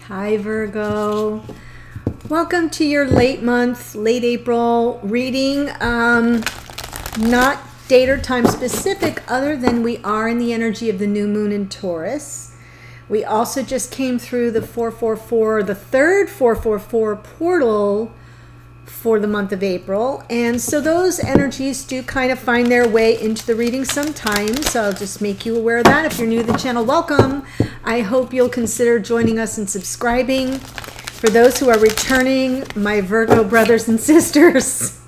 Hi Virgo. Welcome to your late April reading. Not date or time specific other than we are in the energy of the new moon in Taurus. We also just came through the 444, the third 444 portal for the month of April. And so those energies do kind of find their way into the reading sometimes. So I'll just make you aware of that. If you're new to the channel, welcome. I hope you'll consider joining us and subscribing. For those who are returning, my Virgo brothers and sisters,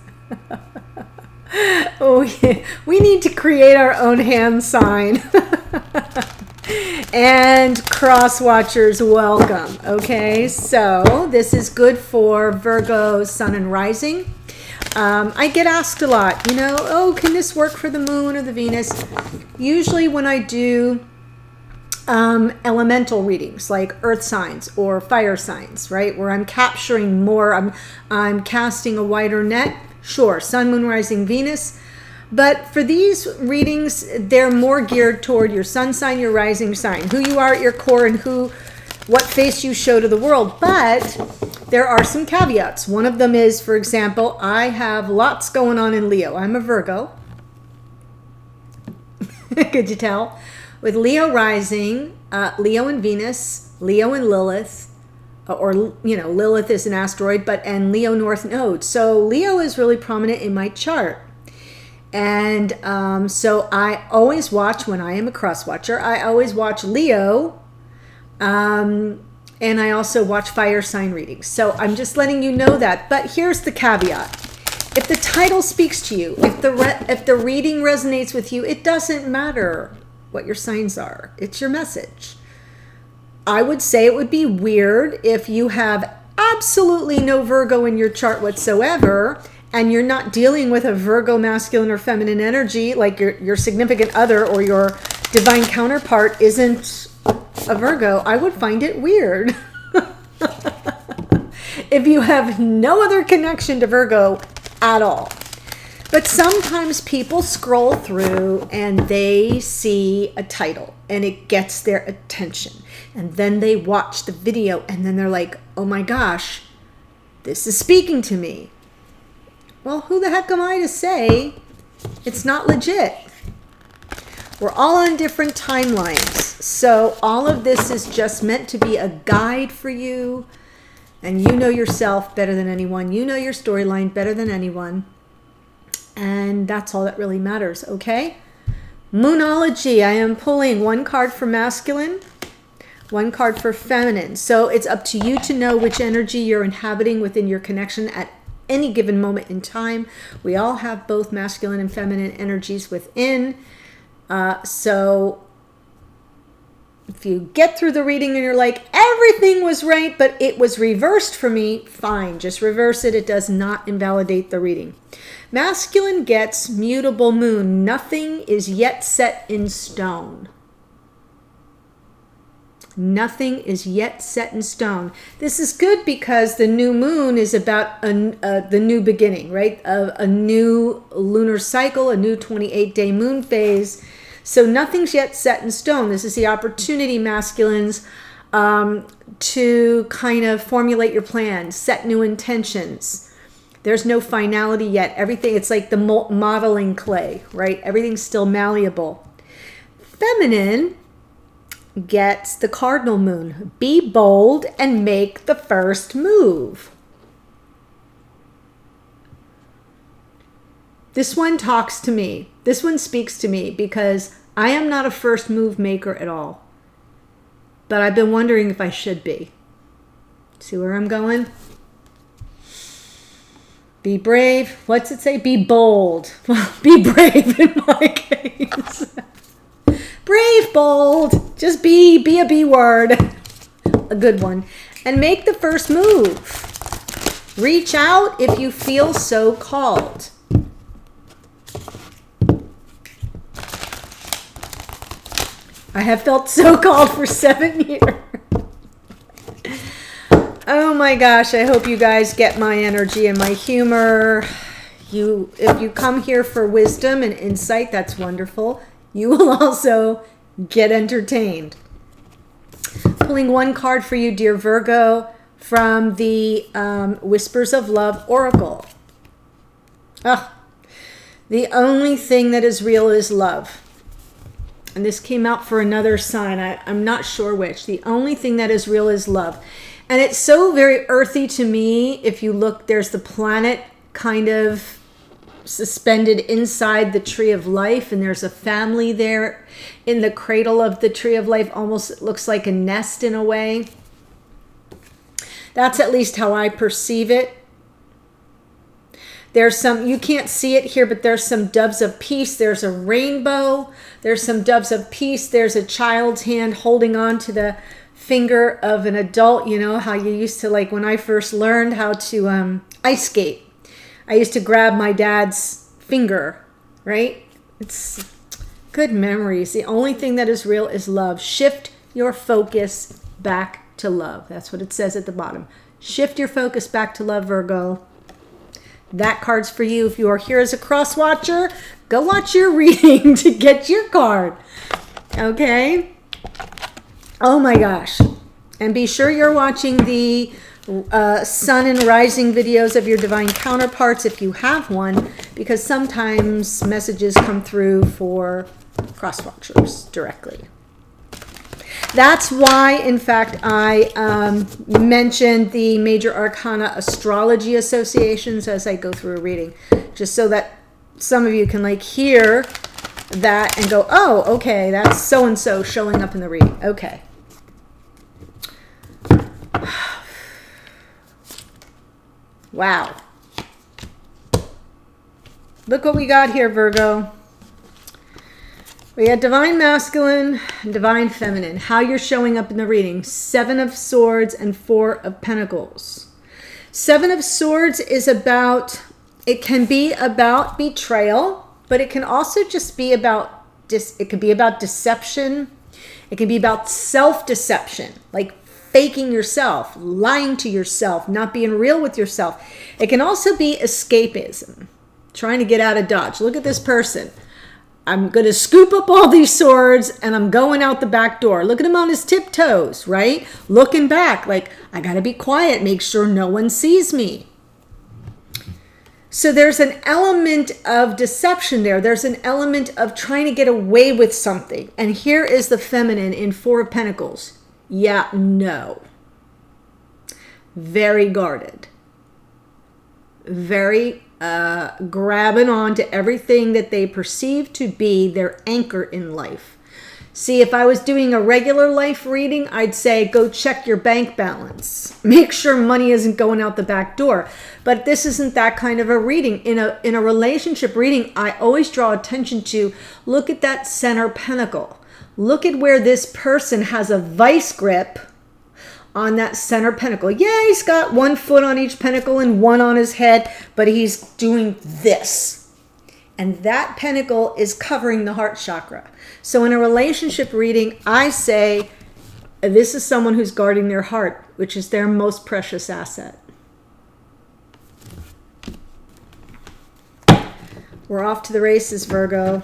oh, yeah. We need to create our own hand sign. And cross watchers, welcome. Okay, so this is good for Virgo sun and rising. I get asked a lot, oh, can this work for the moon or the Venus? Usually when I do elemental readings like earth signs or fire signs, right, where I'm capturing more, I'm casting a wider net. Sure, sun, moon, rising, Venus. But for these readings, they're more geared toward your sun sign, your rising sign, who you are at your core, and what face you show to the world. But there are some caveats. One of them is, for example, I have lots going on in Leo. I'm a Virgo. Could you tell? With Leo rising, Leo and Venus, Leo and Lilith, or, Lilith is an asteroid, and Leo North Node. So Leo is really prominent in my chart. And so I always watch, when I am a cross watcher, I always watch Leo, and I also watch fire sign readings. So I'm just letting you know that. But here's the caveat. If the title speaks to you, if the reading resonates with you, it doesn't matter what your signs are. It's your message. I would say it would be weird if you have absolutely no Virgo in your chart whatsoever, and you're not dealing with a Virgo masculine or feminine energy, like your significant other or your divine counterpart isn't a Virgo. I would find it weird. If you have no other connection to Virgo at all. But sometimes people scroll through and they see a title and it gets their attention. And then they watch the video and then they're like, oh my gosh, this is speaking to me. Well, who the heck am I to say it's not legit? We're all on different timelines. So all of this is just meant to be a guide for you. And you know yourself better than anyone. You know your storyline better than anyone. And that's all that really matters, okay? Moonology. I am pulling one card for masculine, one card for feminine. So it's up to you to know which energy you're inhabiting within your connection at any given moment in time. We all have both masculine and feminine energies within. So if you get through the reading and you're like, everything was right, but it was reversed for me, fine, just reverse it. It does not invalidate the reading. Masculine gets mutable moon. Nothing is yet set in stone. Nothing is yet set in stone. This is good because the new moon is about the new beginning, right? A new lunar cycle, a new 28-day moon phase. So nothing's yet set in stone. This is the opportunity, masculines, to kind of formulate your plan, set new intentions. There's no finality yet. Everything, it's like the modeling clay, right? Everything's still malleable. Feminine gets the cardinal moon. Be bold and make the first move. This one talks to me. This one speaks to me because I am not a first move maker at all. But I've been wondering if I should be. See where I'm going? Be brave. What's it say? Be bold. Well, be brave in my case. Brave, bold, just be a B word, a good one, and make the first move. Reach out if you feel so called. I have felt so called for 7 years. Oh my gosh, I hope you guys get my energy and my humor. If you come here for wisdom and insight, that's wonderful. You will also get entertained. pulling one card for you, dear Virgo, from the Whispers of Love Oracle. The only thing that is real is love. And this came out for another sign. I'm not sure which. The only thing that is real is love. And it's so very earthy to me. If you look, there's the planet kind of suspended inside the tree of life, and there's a family there in the cradle of the tree of life. Almost it looks like a nest in a way. That's at least how I perceive it. There's some, you can't see it here, but there's some doves of peace. There's a rainbow. There's some doves of peace. There's a child's hand holding on to the finger of an adult. You know how you used to, like when I first learned how to ice skate, I used to grab my dad's finger, right? It's good memories. The only thing that is real is love. Shift your focus back to love. That's what it says at the bottom. Shift your focus back to love, Virgo. That card's for you. If you are here as a cross watcher, go watch your reading to get your card. Okay? Oh my gosh. And be sure you're watching the sun and rising videos of your divine counterparts if you have one, because sometimes messages come through for cross watchers directly. That's why, in fact, I mentioned the Major Arcana Astrology Associations as I go through a reading, just so that some of you can like hear that and go, oh, okay, that's so-and-so showing up in the reading. Okay. Wow. Look what we got here, Virgo. We had Divine Masculine and Divine Feminine. How you're showing up in the reading. 7 of Swords and 4 of Pentacles. 7 of Swords is about, it can be about betrayal, but it can also just be about, it could be about deception. It can be about self-deception, like faking yourself, lying to yourself, not being real with yourself. It can also be escapism, trying to get out of Dodge. Look at this person. I'm going to scoop up all these swords and I'm going out the back door. Look at him on his tiptoes, right? Looking back like, I got to be quiet, make sure no one sees me. So there's an element of deception there. There's an element of trying to get away with something. And here is the feminine in 4 of Pentacles. Yeah, no. Very guarded. Very grabbing on to everything that they perceive to be their anchor in life. See, if I was doing a regular life reading, I'd say go check your bank balance. Make sure money isn't going out the back door. But this isn't that kind of a reading. In a relationship reading, I always draw attention to, look at that center pentacle. Look at where this person has a vice grip on that center pentacle. Yeah, he's got 1 foot on each pentacle and 1 on his head, but he's doing this. And that pentacle is covering the heart chakra. So in a relationship reading, I say, this is someone who's guarding their heart, which is their most precious asset. We're off to the races, Virgo.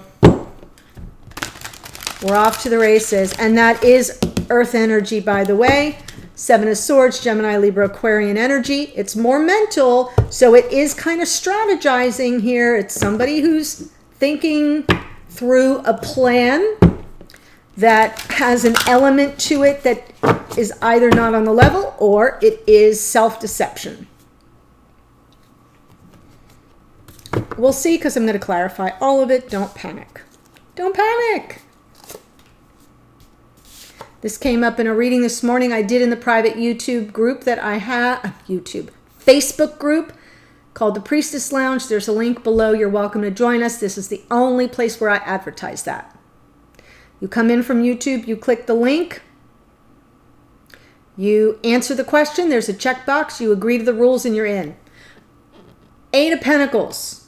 We're off to the races. And that is Earth energy, by the way. 7 of Swords, Gemini, Libra, Aquarian energy. It's more mental, so it is kind of strategizing here. It's somebody who's thinking through a plan that has an element to it that is either not on the level or it is self-deception. We'll see, because I'm going to clarify all of it. Don't panic. Don't panic. This came up in a reading this morning I did in the private YouTube group that I have, Facebook group called the Priestess Lounge. There's a link below. You're welcome to join us. This is the only place where I advertise that. You come in from YouTube, you click the link, you answer the question, there's a checkbox, you agree to the rules, and you're in. 8 of Pentacles.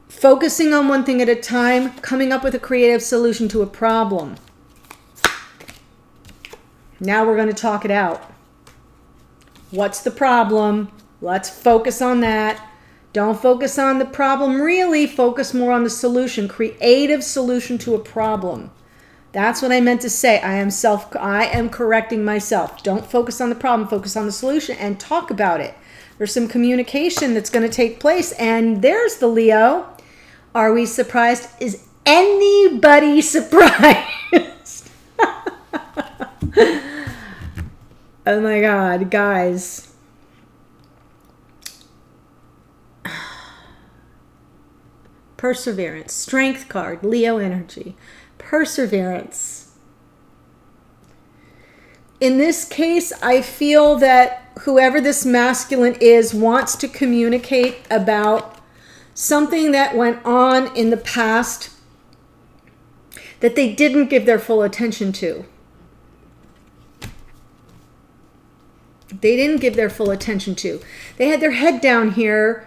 Focusing on one thing at a time, coming up with a creative solution to a problem. Now we're going to talk it out. What's the problem? Let's focus on that. Don't focus on the problem, really. Focus more on the solution. Creative solution to a problem. That's what I meant to say. I am correcting myself. Don't focus on the problem, focus on the solution and talk about it. There's some communication that's going to take place. And there's the Leo. Are we surprised? Is anybody surprised? Oh my God, guys. Perseverance, strength card, Leo energy. Perseverance. In this case, I feel that whoever this masculine is wants to communicate about something that went on in the past that they didn't give their full attention to. They didn't give their full attention to. They had their head down here.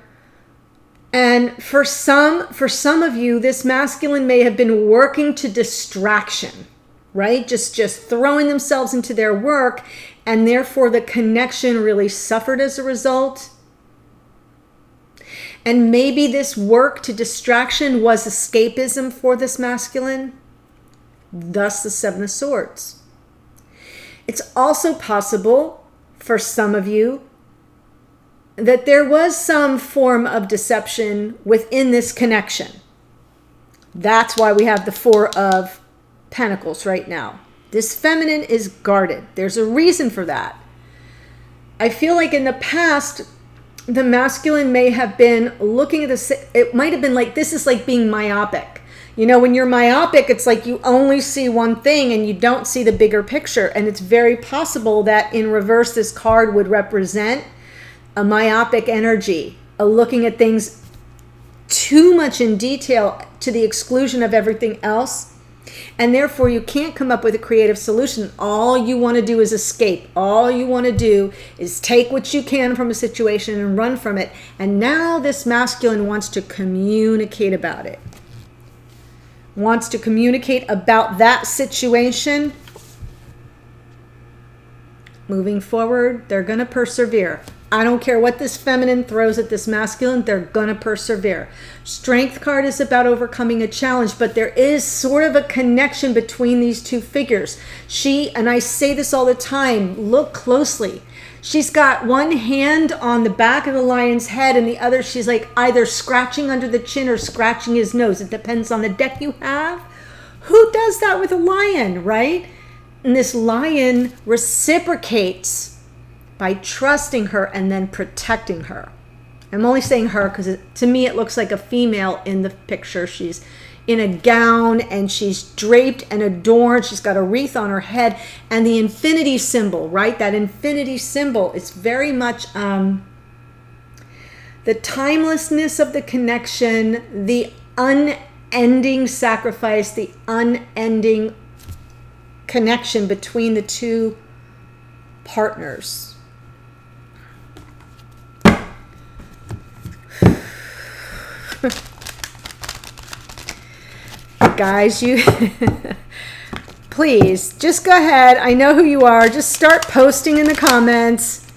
And for some of you, this masculine may have been working to distraction, right? Just throwing themselves into their work, and therefore the connection really suffered as a result. And maybe this work to distraction was escapism for this masculine, thus the Seven of Swords. It's also possible for some of you that there was some form of deception within this connection. That's why we have the Four of Pentacles right now. This feminine is guarded. There's a reason for that. I feel like in the past, the masculine may have been looking at this. It might have been like, this is like being myopic. You know, when you're myopic, it's like you only see one thing and you don't see the bigger picture. And it's very possible that in reverse, this card would represent a myopic energy, a looking at things too much in detail to the exclusion of everything else. And therefore, you can't come up with a creative solution. All you want to do is escape. All you want to do is take what you can from a situation and run from it. And now this masculine wants to communicate about it. Wants to communicate about that situation. Moving forward, they're going to persevere. I don't care what this feminine throws at this masculine, they're going to persevere. Strength card is about overcoming a challenge, but there is sort of a connection between these two figures. And I say this all the time, look closely. She's got one hand on the back of the lion's head and the other, she's like either scratching under the chin or scratching his nose. It depends on the deck you have. Who does that with a lion, right? And this lion reciprocates by trusting her and then protecting her. I'm only saying her because to me it looks like a female in the picture. She's in a gown and she's draped and adorned. She's got a wreath on her head and the infinity symbol, right? That infinity symbol is very much the timelessness of the connection, the unending sacrifice, the unending connection between the two partners. Guys, you please just go ahead. I know who you are. Just start posting in the comments.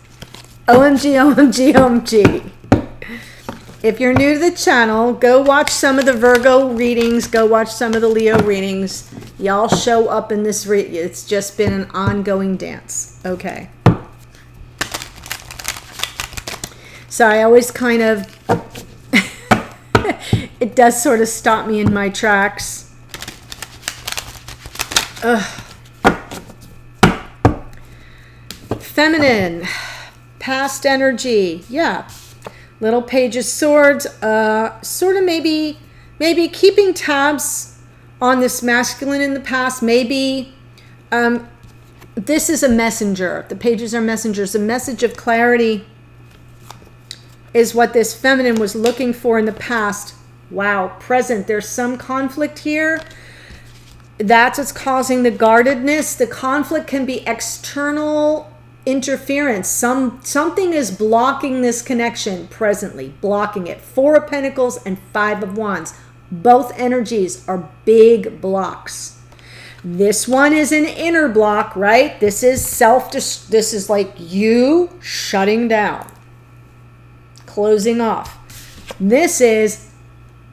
OMG, OMG, OMG. If you're new to the channel, go watch some of the Virgo readings. Go watch some of the Leo readings. Y'all show up in this it's just been an ongoing dance. Okay. So I always kind of it does sort of stop me in my tracks. Ugh. Feminine, past energy, yeah. Little Page of Swords, sort of maybe keeping tabs on this masculine in the past. Maybe this is a messenger. The pages are messengers. A message of clarity is what this feminine was looking for in the past. Wow, present. There's some conflict here. That's what's causing the guardedness. The conflict can be external interference. Something is blocking this connection presently, blocking it. Four of Pentacles and Five of Wands. Both energies are big blocks. This one is an inner block, right? This is this is like you shutting down, closing off. This is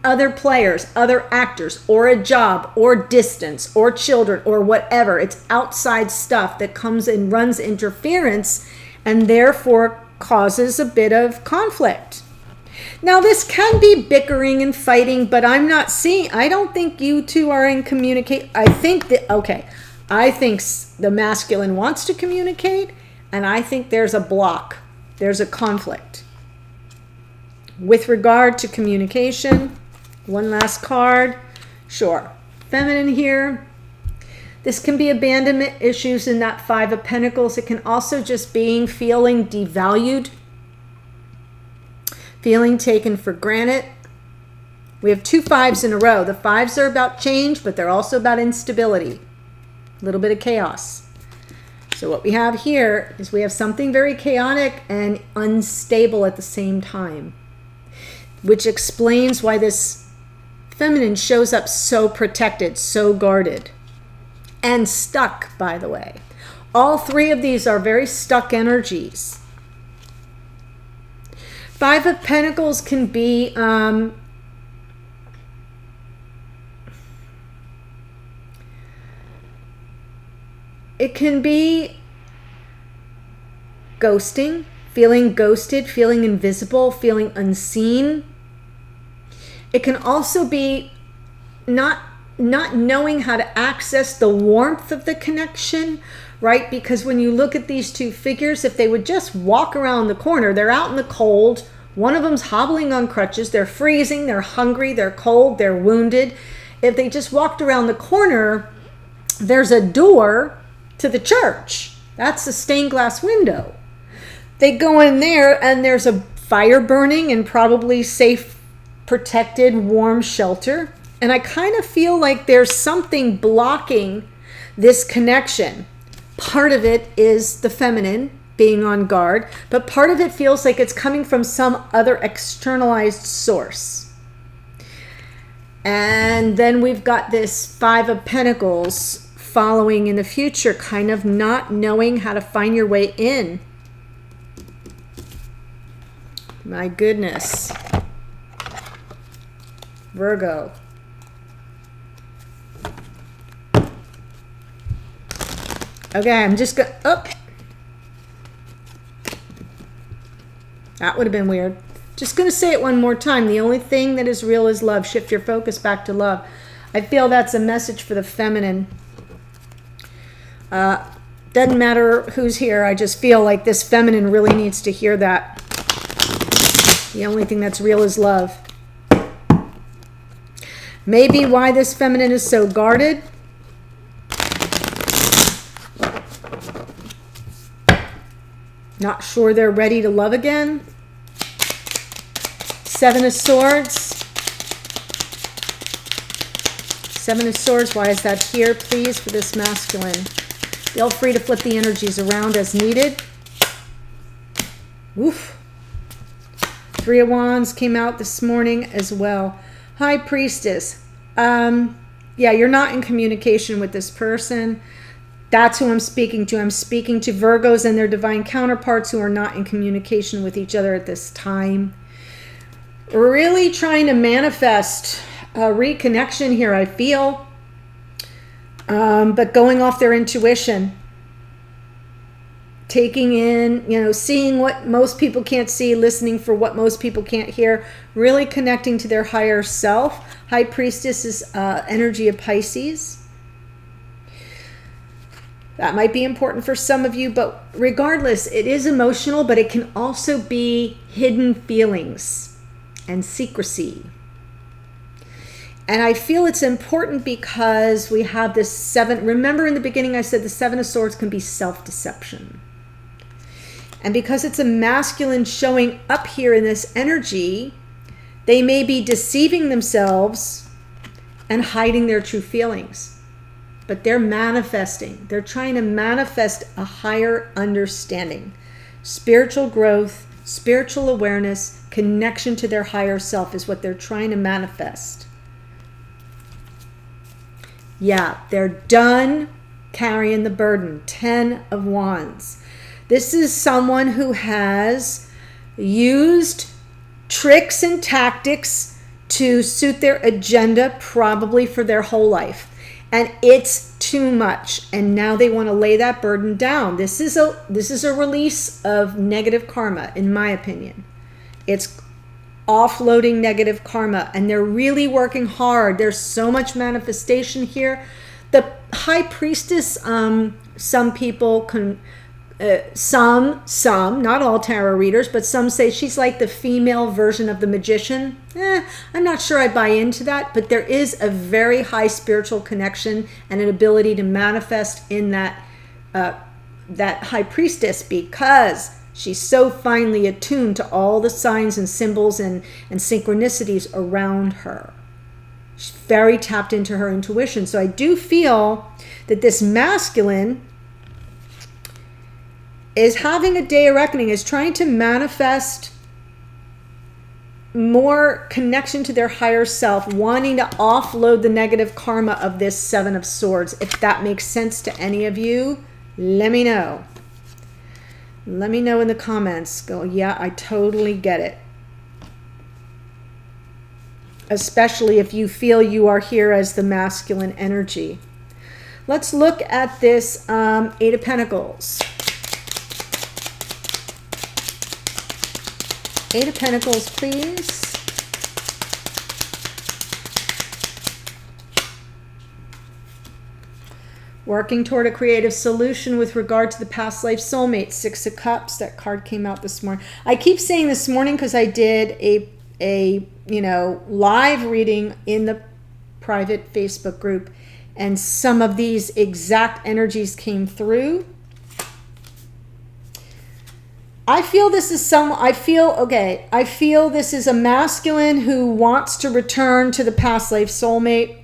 other players, other actors, or a job, or distance, or children, or whatever. It's outside stuff that comes and runs interference and therefore causes a bit of conflict. Now, this can be bickering and fighting, but I don't think you two are in communicate. I think the masculine wants to communicate, and I think there's a block. There's a conflict. With regard to communication, one last card. Sure. Feminine here. This can be abandonment issues in that Five of Pentacles. It can also just be feeling devalued, feeling taken for granted. We have 2 5s in a row. The 5s are about change, but they're also about instability, a little bit of chaos. So what we have here is we have something very chaotic and unstable at the same time, which explains why this feminine shows up so protected, so guarded, and stuck, by the way. All 3 of these are very stuck energies. 5 of Pentacles can be it can be ghosting, feeling ghosted, feeling invisible, feeling unseen. It can also be not knowing how to access the warmth of the connection, right? Because when you look at these 2 figures, if they would just walk around the corner, they're out in the cold. One of them's hobbling on crutches. They're freezing. They're hungry. They're cold. They're wounded. If they just walked around the corner, there's a door to the church. That's a stained glass window. They go in there and there's a fire burning and probably safe, protected, warm shelter. And I kind of feel like there's something blocking this connection. Part of it is the feminine being on guard, but part of it feels like it's coming from some other externalized source. And then we've got this 5 of Pentacles following in the future, kind of not knowing how to find your way in. My goodness. Virgo. Okay, I'm just going to... That would have been weird. Just going to say it one more time. The only thing that is real is love. Shift your focus back to love. I feel that's a message for the feminine. Doesn't matter who's here. I just feel like this feminine really needs to hear that. The only thing that's real is love. Maybe why this feminine is so guarded. Not sure they're ready to love again. 7 of Swords. 7 of Swords, why is that here, please, for this masculine? Feel free to flip the energies around as needed. Woof. 3 of Wands came out this morning as well. High Priestess. Yeah, you're not in communication with this person. That's who I'm speaking to. I'm speaking to Virgos and their divine counterparts who are not in communication with each other at this time. Really trying to manifest a reconnection here, I feel. But going off their intuition. Taking in, seeing what most people can't see, listening for what most people can't hear, really connecting to their higher self. High Priestess is energy of Pisces. That might be important for some of you, but regardless, it is emotional, but it can also be hidden feelings and secrecy. And I feel it's important because we have this 7. Remember in the beginning I said the 7 of Swords can be self-deception. And because it's a masculine showing up here in this energy, they may be deceiving themselves and hiding their true feelings. But they're manifesting. They're trying to manifest a higher understanding. Spiritual growth, spiritual awareness, connection to their higher self is what they're trying to manifest. Yeah, they're done carrying the burden. 10 of Wands. This is someone who has used tricks and tactics to suit their agenda, probably for their whole life. And it's too much. And now they want to lay that burden down. This is a release of negative karma, in my opinion. It's offloading negative karma, and they're really working hard. There's so much manifestation here. The High Priestess, some people can, some, not all tarot readers, but some say she's like the female version of the magician. I'm not sure I buy into that, but there is a very high spiritual connection and an ability to manifest in that High Priestess, because she's so finely attuned to all the signs and symbols and synchronicities around her. She's very tapped into her intuition. So I do feel that this masculine is having a day of reckoning, is trying to manifest more connection to their higher self, wanting to offload the negative karma of this Seven of Swords. If that makes sense to any of you, let me know. Let me know in the comments. Go, yeah, I totally get it. Especially if you feel you are here as the masculine energy. Let's look at this Eight of Pentacles. Eight of Pentacles, please. Working toward a creative solution with regard to the past life soulmate. Six of Cups. That card came out this morning. I keep saying this morning because I did a live reading in the private Facebook group, and some of these exact energies came through. I feel this is I feel this is a masculine who wants to return to the past life soulmate,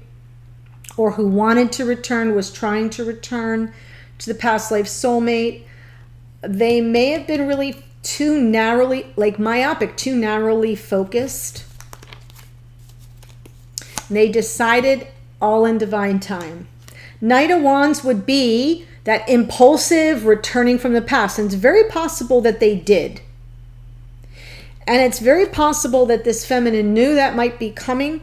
or who wanted to return, was trying to return to the past life soulmate. They may have been really too narrowly, like myopic, too narrowly focused. And they decided all in divine time. Knight of Wands would be that impulsive returning from the past. And it's very possible that they did. And it's very possible that this feminine knew that might be coming.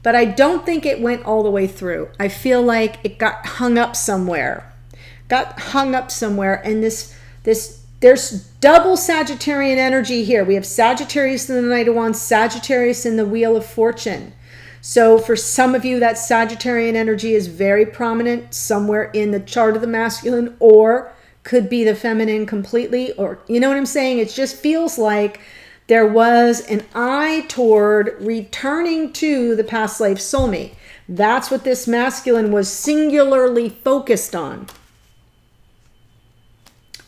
But I don't think it went all the way through. I feel like it got hung up somewhere. And there's double Sagittarian energy here. We have Sagittarius in the Knight of Wands, Sagittarius in the Wheel of Fortune. So for some of you, that Sagittarian energy is very prominent somewhere in the chart of the masculine, or could be the feminine completely, or you know what I'm saying? It just feels like there was an eye toward returning to the past life soulmate. That's what this masculine was singularly focused on.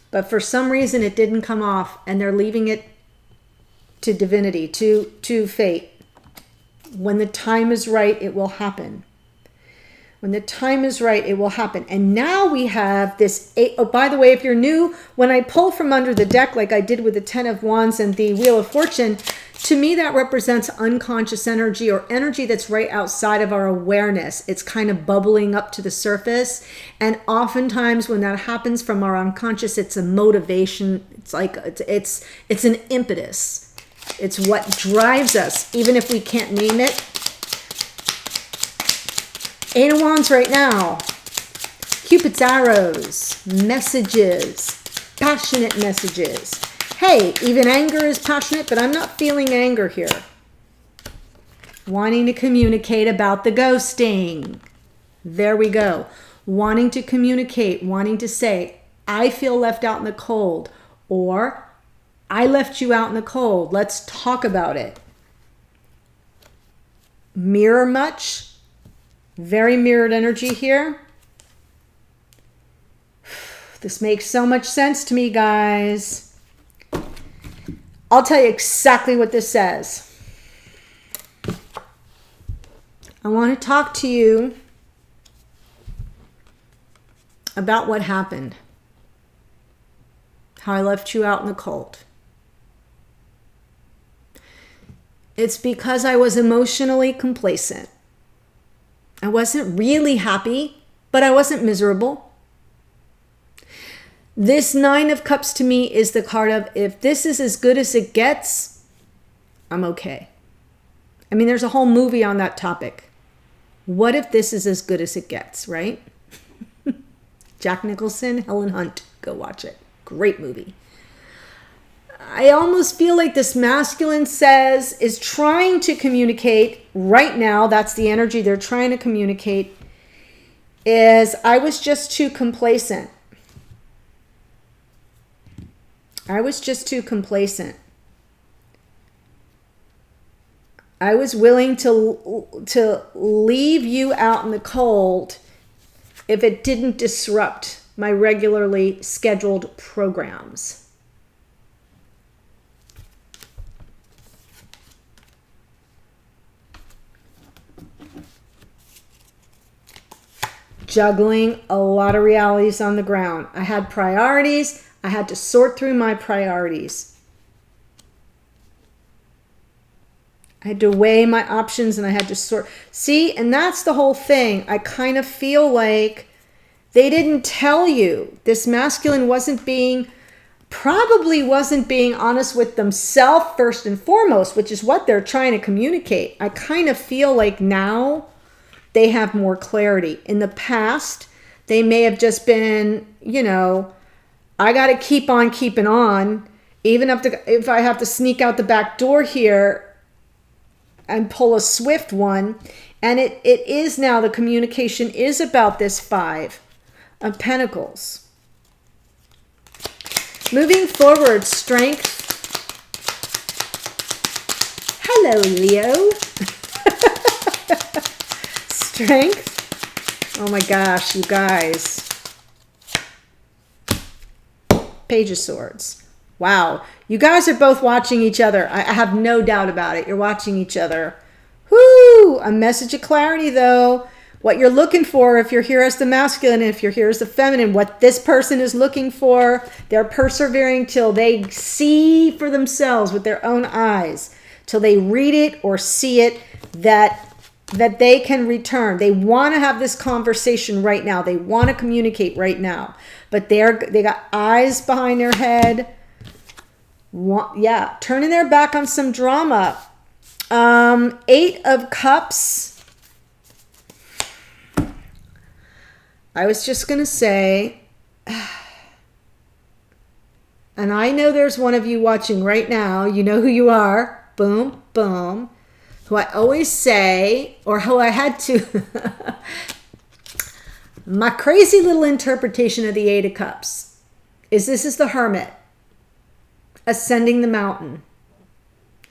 But for some reason, it didn't come off, and they're leaving it to divinity, to fate. When the time is right, it will happen. When the time is right, it will happen. And now we have this eight. Oh, by the way, if you're new, when I pull from under the deck, like I did with the Ten of Wands and the Wheel of Fortune, to me that represents unconscious energy, or energy that's right outside of our awareness. It's kind of bubbling up to the surface. And oftentimes when that happens from our unconscious, it's a motivation. It's like, it's an impetus. It's what drives us, even if we can't name it. Eight of Wands right now. Cupid's arrows, messages, passionate messages. Hey, even anger is passionate, but I'm not feeling anger here. Wanting to communicate about the ghosting. There we go. Wanting to communicate, wanting to say, I feel left out in the cold, or I left you out in the cold. Let's talk about it. Mirror much. Very mirrored energy here. This makes so much sense to me, guys. I'll tell you exactly what this says. I want to talk to you about what happened. How I left you out in the cold. It's because I was emotionally complacent. I wasn't really happy, but I wasn't miserable. This Nine of Cups to me is the card of, if this is as good as it gets, I'm okay. I mean, there's a whole movie on that topic. What if this is as good as it gets, right? Jack Nicholson, Helen Hunt, go watch it. Great movie. I almost feel like this masculine is trying to communicate right now. That's the energy they're trying to communicate. Is I was just too complacent. I was just too complacent. I was willing to leave you out in the cold if it didn't disrupt my regularly scheduled programs. Juggling a lot of realities on the ground. I had priorities. I had to sort through my priorities. I had to weigh my options and I had to sort. See, and that's the whole thing. I kind of feel like they didn't tell you. This masculine probably wasn't being honest with themselves first and foremost, which is what they're trying to communicate. I kind of feel like now they have more clarity. In the past, they may have just been, I got to keep on keeping on, even if I have to sneak out the back door here and pull a swift one. And it is now, the communication is about this Five of Pentacles. Moving forward, strength. Hello, Leo. Strength. Oh my gosh, you guys. Page of Swords. Wow. You guys are both watching each other. I have no doubt about it. You're watching each other. Whoo! A message of clarity, though. What you're looking for, if you're here as the masculine, if you're here as the feminine, what this person is looking for, they're persevering till they see for themselves with their own eyes, till they read it or see it, that they can return. They want to have this conversation right now. They want to communicate right now. But they got eyes behind their head. Turning their back on some drama. 8 of Cups. I was just going to say, and I know there's one of you watching right now. You know who you are. Boom, boom. Who I always say, or who I had to, my crazy little interpretation of the 8 of Cups is this is the Hermit ascending the mountain.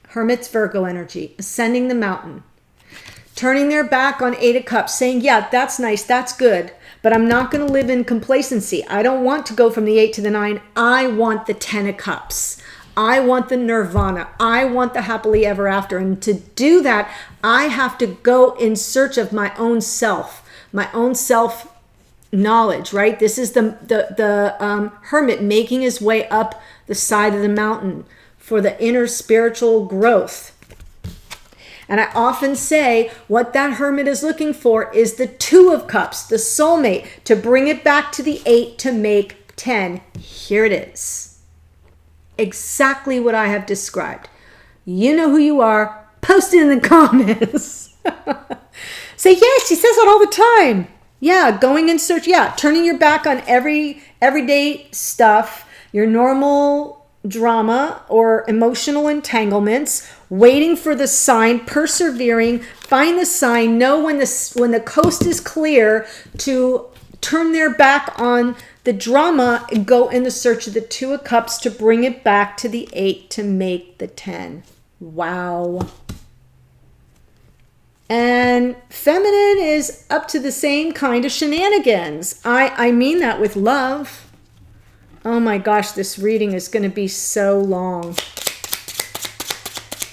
Hermit's Virgo energy, ascending the mountain. Turning their back on 8 of Cups, saying, yeah, that's nice, that's good, but I'm not going to live in complacency. I don't want to go from the 8 to the 9. I want the 10 of Cups. I want the nirvana. I want the happily ever after. And to do that, I have to go in search of my own self knowledge, right? This is the hermit making his way up the side of the mountain for the inner spiritual growth. And I often say what that hermit is looking for is the 2 of Cups, the soulmate, to bring it back to the 8 to make 10. Here it is. Exactly what I have described. You know who you are. Post it in the comments. Say, yeah, she says it all the time. Yeah, going in search. Yeah, turning your back on everyday stuff, your normal drama or emotional entanglements, waiting for the sign, persevering, find the sign, know when the coast is clear to turn their back on the drama and go in the search of the 2 of Cups to bring it back to the 8 to make the 10. Wow. And feminine is up to the same kind of shenanigans. I mean that with love. Oh my gosh, this reading is going to be so long.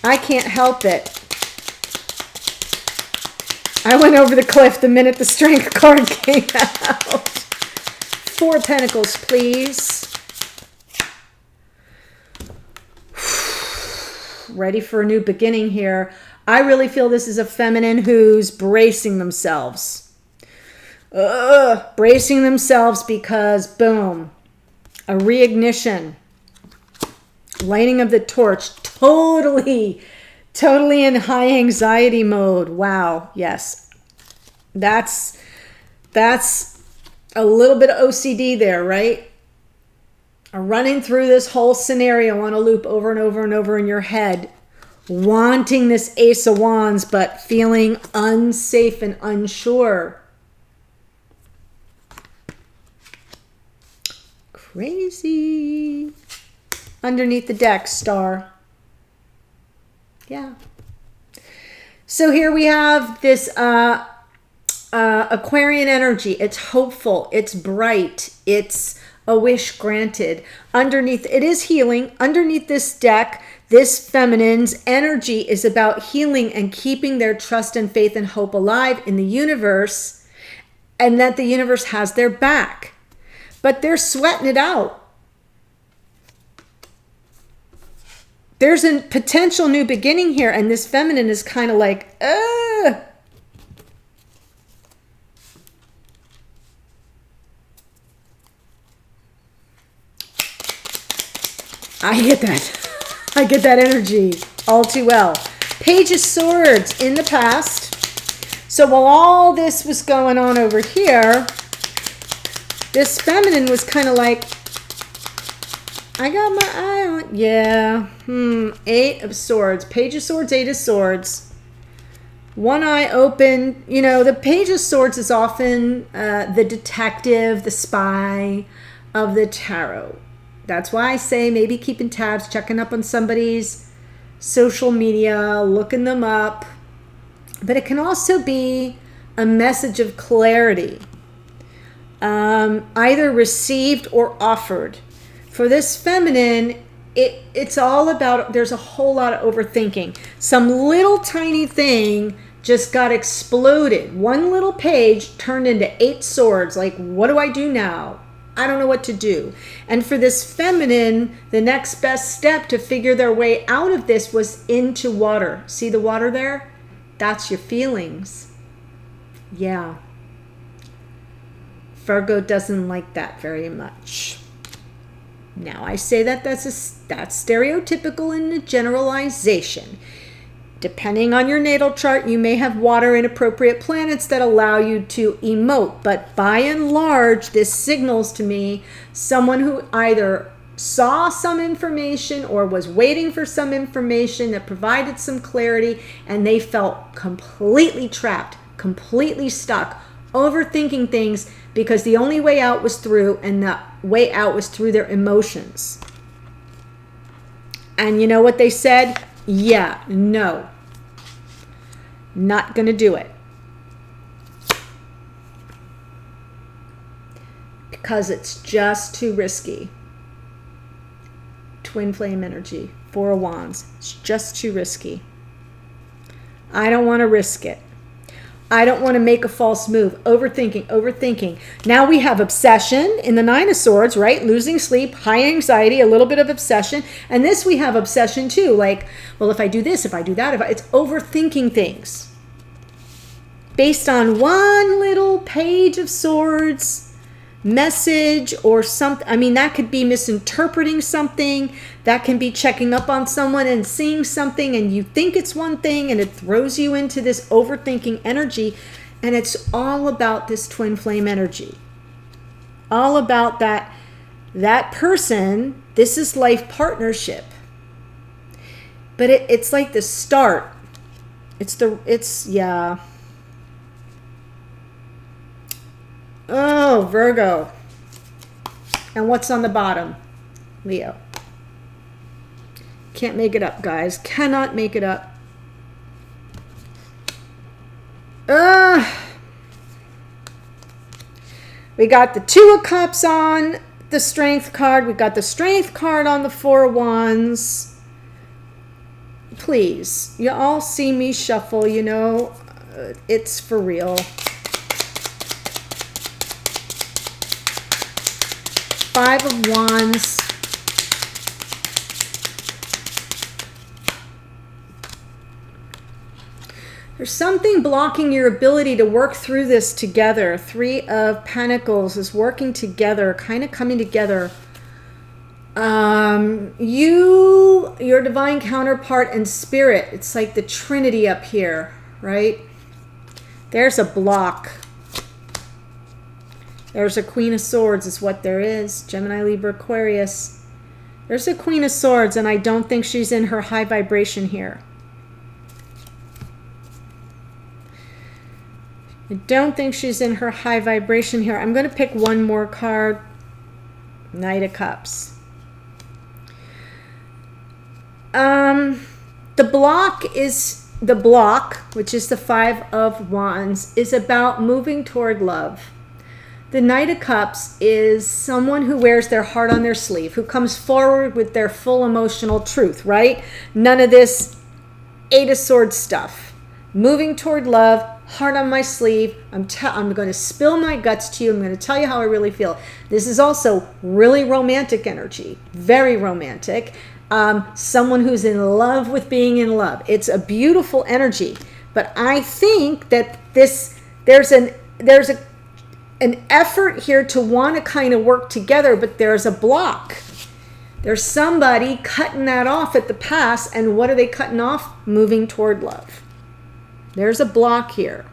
I can't help it. I went over the cliff the minute the strength card came out. 4 of Pentacles, please. Ready for a new beginning here. I really feel this is a feminine who's bracing themselves. Bracing themselves because, boom, a reignition, lighting of the torch, totally in high anxiety mode. Wow. Yes. That's a little bit of OCD there, right? Running through this whole scenario on a loop over and over and over in your head, wanting this Ace of Wands, but feeling unsafe and unsure. Crazy. Underneath the deck, Star. Yeah. So here we have this Aquarian energy. It's hopeful. It's bright. It's a wish granted. Underneath, it is healing. Underneath this deck, this feminine's energy is about healing and keeping their trust and faith and hope alive in the universe, and that the universe has their back. But they're sweating it out. There's a potential new beginning here, and this feminine is kind of like, ugh. I get that. I get that energy all too well. Page of Swords in the past. So while all this was going on over here, this feminine was kind of like, I got my eye on, yeah. Eight of Swords. Page of Swords, Eight of Swords. One eye open. You know, the Page of Swords is often the detective, the spy of the tarot. That's why I say maybe keeping tabs, checking up on somebody's social media, looking them up. But it can also be a message of clarity, either received or offered. For this feminine, it's all about, there's a whole lot of overthinking. Some little tiny thing just got exploded. One little page turned into 8 swords. Like, what do I do now? I don't know what to do. And for this feminine, the next best step to figure their way out of this was into water. See the water there? That's your feelings. Yeah. Virgo doesn't like that very much. Now, I say that that's stereotypical in a generalization. Depending on your natal chart, you may have water in appropriate planets that allow you to emote. But by and large, this signals to me someone who either saw some information or was waiting for some information that provided some clarity, and they felt completely trapped, completely stuck, overthinking things because the only way out was through, and the way out was through their emotions. And you know what they said? Yeah, no. Not going to do it. Because it's just too risky. Twin flame energy, 4 of Wands. It's just too risky. I don't want to risk it. I don't want to make a false move. Overthinking. Now we have obsession in the 9 of Swords, right? Losing sleep, high anxiety, a little bit of obsession. And this we have obsession too. Like, well, if I do this, if I do that, it's overthinking things. Based on one little page of Swords message or something. I mean, that could be misinterpreting something. That can be checking up on someone and seeing something, and you think it's one thing, and it throws you into this overthinking energy. And it's all about this twin flame energy. All about that person. This is life partnership. But it's like the start. Yeah. Oh, Virgo. And what's on the bottom? Leo. Can't make it up, guys. Cannot make it up. We got the 2 of Cups on the Strength card. We got the Strength card on the 4 of Wands. Please, you all see me shuffle, you know. It's for real. 5 of Wands. There's something blocking your ability to work through this together. 3 of Pentacles is working together, kind of coming together Your divine counterpart and spirit. It's like the Trinity up here, right? There's a block. There's a Queen of Swords is what there is. Gemini, Libra, Aquarius. There's a Queen of Swords, and I don't think she's in her high vibration here. I don't think she's in her high vibration here. I'm going to pick one more card. Knight of Cups. The block, which is the Five of Wands, is about moving toward love. The Knight of Cups is someone who wears their heart on their sleeve, who comes forward with their full emotional truth, right? None of this Eight of Swords stuff. Moving toward love, heart on my sleeve. I'm going to spill my guts to you. I'm going to tell you how I really feel. This is also really romantic energy, very romantic. Someone who's in love with being in love. It's a beautiful energy, but I think that there's an effort here to want to kind of work together, but there's a block. There's somebody cutting that off at the pass, and what are they cutting off? Moving toward love. There's a block here.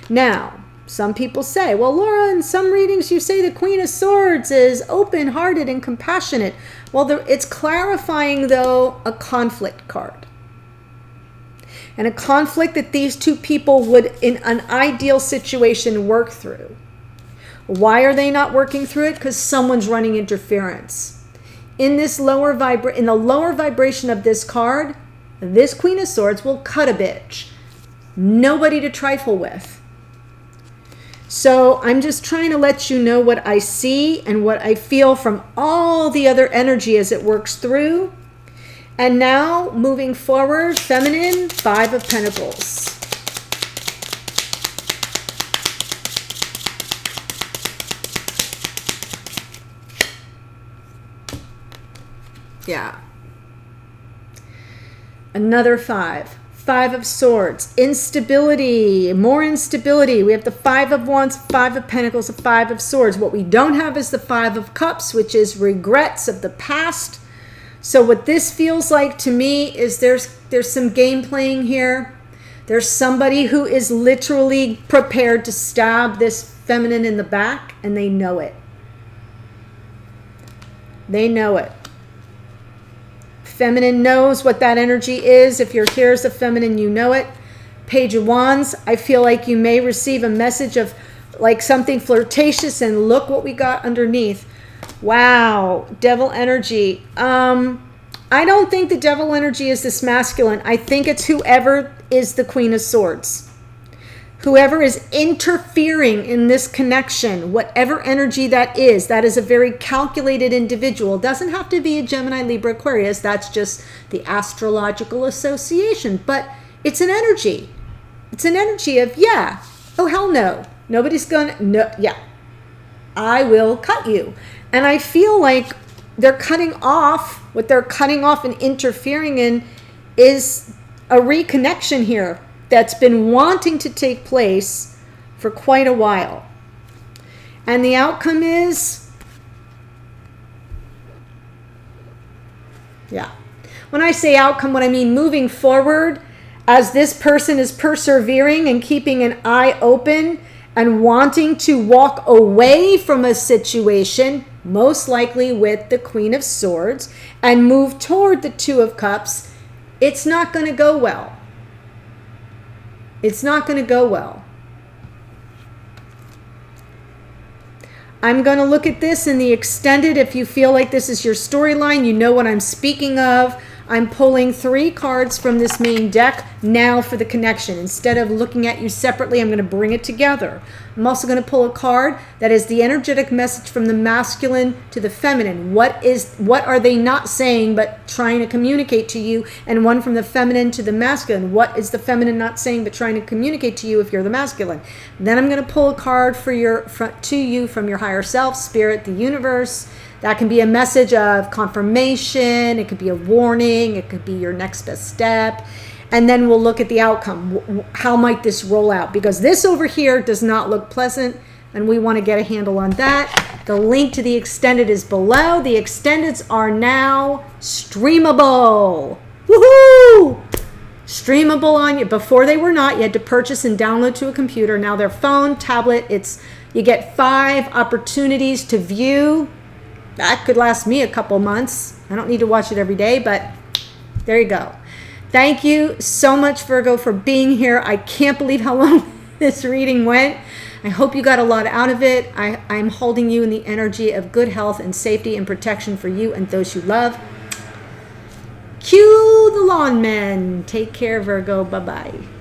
Now, some people say, well, Laura, in some readings you say the Queen of Swords is open-hearted and compassionate. Well, it's clarifying, though, a conflict card. And a conflict that these two people would, in an ideal situation, work through. Why are they not working through it? Because someone's running interference. In the lower vibration of this card, this Queen of Swords will cut a bitch. Nobody to trifle with. So I'm just trying to let you know what I see and what I feel from all the other energy as it works through. And now, moving forward, feminine, Five of Pentacles. Yeah. Another five. Five of Swords, instability, more instability. We have the Five of Wands, Five of Pentacles, the Five of Swords. What we don't have is the Five of Cups, which is regrets of the past. So what this feels like to me is there's some game playing here. There's somebody who is literally prepared to stab this feminine in the back, and they know it. They know it. Feminine knows what that energy is. If you're here as a feminine, you know it. Page of Wands, I feel like you may receive a message of like something flirtatious, and look what we got underneath. Wow, devil energy. I don't think the devil energy is this masculine. I think it's whoever is the Queen of Swords. Whoever is interfering in this connection, whatever energy that is a very calculated individual. It doesn't have to be a Gemini, Libra, Aquarius. That's just the astrological association. But it's an energy. It's an energy of, yeah, oh, hell no. Nobody's gonna, no, yeah, I will cut you. And I feel like they're cutting off, what they're cutting off and interfering in is a reconnection here that's been wanting to take place for quite a while. And the outcome is, yeah. When I say outcome, what I mean moving forward, as this person is persevering and keeping an eye open and wanting to walk away from a situation, most likely with the Queen of Swords, and move toward the Two of Cups, it's not going to go well. It's not going to go well. I'm going to look at this in the extended. If you feel like this is your storyline, you know what I'm speaking of. I'm pulling 3 cards from this main deck now for the connection. Instead of looking at you separately, I'm going to bring it together. I'm also going to pull a card that is the energetic message from the masculine to the feminine. What are they not saying but trying to communicate to you? And one from the feminine to the masculine. What is the feminine not saying but trying to communicate to you if you're the masculine? Then I'm going to pull a card to you from your higher self, spirit, the universe. That can be a message of confirmation. It could be a warning. It could be your next best step. And then we'll look at the outcome. How might this roll out? Because this over here does not look pleasant. and we want to get a handle on that. The link to the extended is below. The extendeds are now streamable. Woohoo! Streamable on you. Before they were not. You had to purchase and download to a computer. Now they're phone, tablet. You get 5 opportunities to view. That could last me a couple months. I don't need to watch it every day, but there you go. Thank you so much, Virgo, for being here. I can't believe how long this reading went. I hope you got a lot out of it. I'm holding you in the energy of good health and safety and protection for you and those you love. Cue the lawn men. Take care, Virgo. Bye-bye.